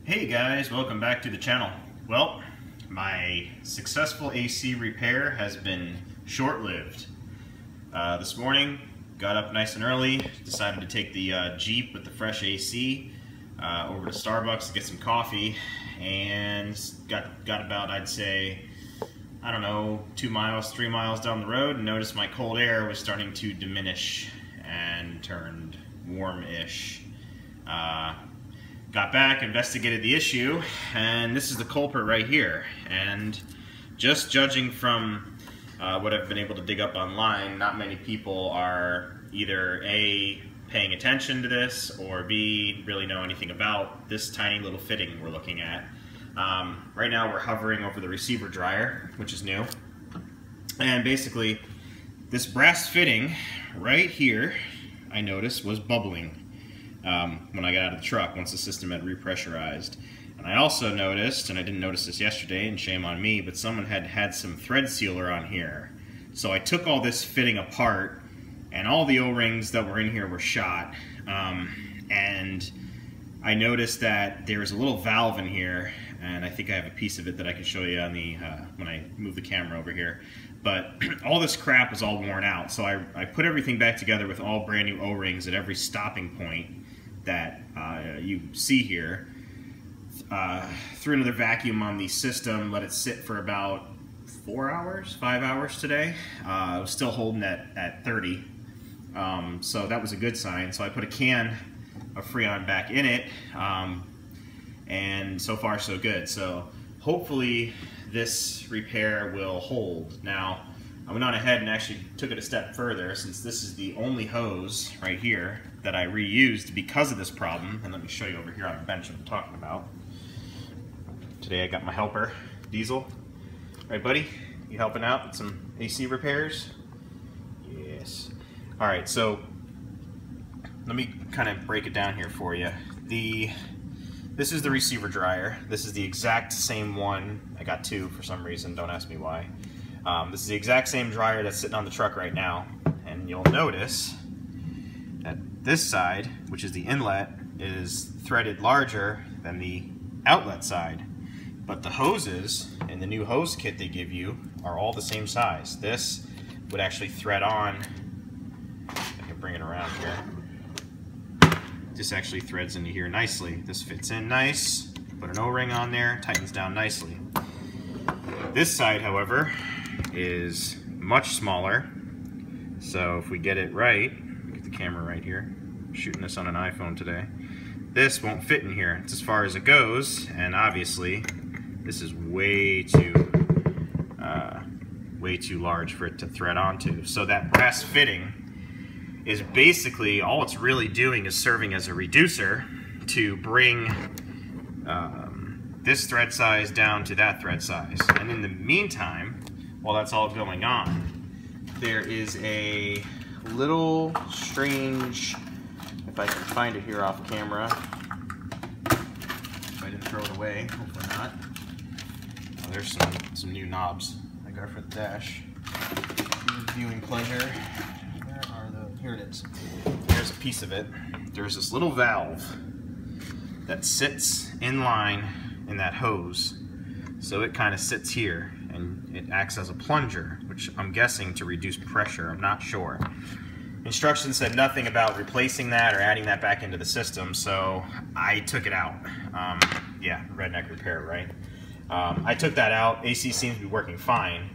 Hey guys, welcome back to the channel. Well, my successful AC repair has been short-lived. This morning, got up nice and early, decided to take the Jeep with the fresh AC over to Starbucks to get some coffee, and got about, I'd say, I don't know, 2 miles, 3 miles down the road, and noticed my cold air was starting to diminish and turned warm-ish. Got back, investigated the issue, and this is the culprit right here. And just judging from what I've been able to dig up online, not many people are either A, paying attention to this, or B, really know anything about this tiny little fitting we're looking at. Right now we're hovering over the receiver dryer, which is new. And basically, this brass fitting right here, I noticed, was bubbling when I got out of the truck once the system had repressurized. And I also noticed, and I didn't notice this yesterday, and shame on me, but someone had some thread sealer on here. So I took all this fitting apart, and all the O-rings that were in here were shot. And I noticed that there was a little valve in here, and I think I have a piece of it that I can show you on the when I move the camera over here. But all this crap is all worn out, so I put everything back together with all brand new O-rings at every stopping point that you see here. Threw another vacuum on the system, let it sit for about 4 hours, 5 hours today. I was still holding at 30, so that was a good sign. So I put a can of Freon back in it, and so far so good. So hopefully this repair will hold. Now, I went on ahead and actually took it a step further, since this is the only hose right here that I reused because of this problem. And let me show you over here on the bench what I'm talking about. Today I got my helper, Diesel. Right, buddy? You helping out with some AC repairs? Yes. Alright, so let me kind of break it down here for you. This is the receiver dryer. This is the exact same one. I got two for some reason, don't ask me why. This is the exact same dryer that's sitting on the truck right now, and you'll notice that this side, which is the inlet, is threaded larger than the outlet side. But the hoses in the new hose kit they give you are all the same size. This would actually thread on, I can bring it around here. This actually threads into here nicely. This fits in nice, put an O-ring on there, tightens down nicely. This side, however, is much smaller. So if we get it right, get the camera right here, I'm shooting this on an iPhone today, this won't fit in here. It's as far as it goes, and obviously this is way too large for it to thread onto. So that brass fitting is basically, all it's really doing is serving as a reducer to bring this thread size down to that thread size. And in the meantime, while that's all going on, there is a little strange, if I can find it here off camera, if I didn't throw it away, hopefully not. Oh, there's some new knobs I got for the dash. Viewing pleasure. Where are the, here it is. There's a piece of it. There's this little valve that sits in line in that hose. So it kind of sits here, and it acts as a plunger, which I'm guessing to reduce pressure. I'm not sure. Instructions said nothing about replacing that or adding that back into the system, so I took it out. Yeah, redneck repair, right? I took that out. AC seems to be working fine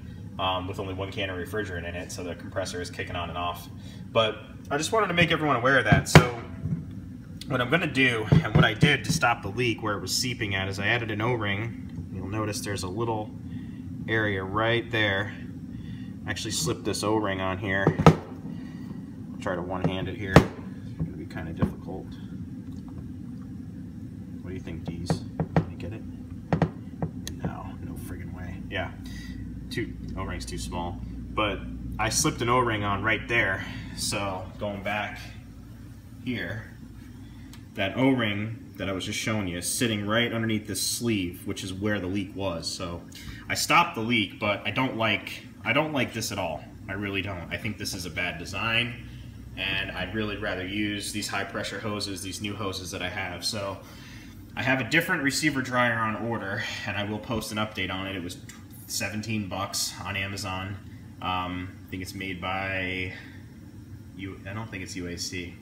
with only 1 can of refrigerant in it, so the compressor is kicking on and off. But I just wanted to make everyone aware of that. So what I'm going to do, and what I did to stop the leak where it was seeping at, is I added an O-ring. You'll notice there's a little area right there. I actually slipped this O-ring on here. I'll try to one-hand it here. It's going to be kind of difficult. What do you think, Deez? Can you get it? No friggin' way. Yeah, O-ring's too small. But I slipped an O-ring on right there. So going back here, that O-ring that I was just showing you is sitting right underneath this sleeve, which is where the leak was. So I stopped the leak, but I don't like this at all. I really don't. I think this is a bad design, and I'd really rather use these high pressure hoses, these new hoses that I have. So I have a different receiver dryer on order, and I will post an update on it. It was 17 bucks on Amazon. I think it's made by, I don't think it's UAC.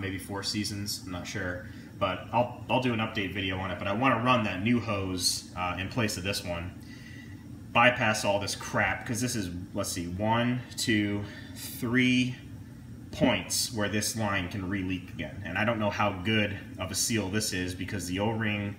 Maybe Four Seasons, I'm not sure. But I'll do an update video on it. But I want to run that new hose in place of this one. Bypass all this crap, because this is, let's see, 1, 2, 3 points where this line can re-leak again. And I don't know how good of a seal this is, because the O-ring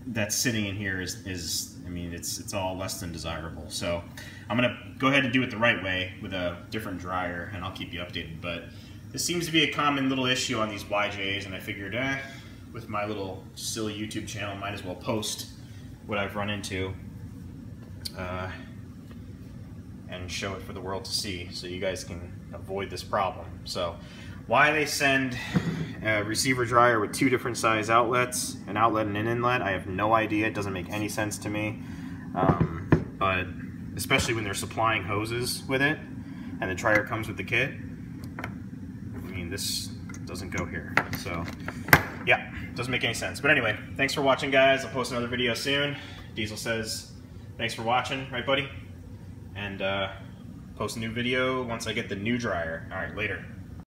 that's sitting in here is I mean, it's all less than desirable. So I'm gonna go ahead and do it the right way with a different dryer, and I'll keep you updated. But this seems to be a common little issue on these YJs, and I figured, with my little silly YouTube channel, might as well post what I've run into and show it for the world to see, so you guys can avoid this problem. So why they send a receiver dryer with 2 different size outlets, an outlet and an inlet, I have no idea. It doesn't make any sense to me. But especially when they're supplying hoses with it and the dryer comes with the kit, I mean, this doesn't go here. So yeah, doesn't make any sense. But anyway, thanks for watching, guys. I'll post another video soon. Diesel says thanks for watching, right buddy? And post a new video once I get the new dryer. All right, later.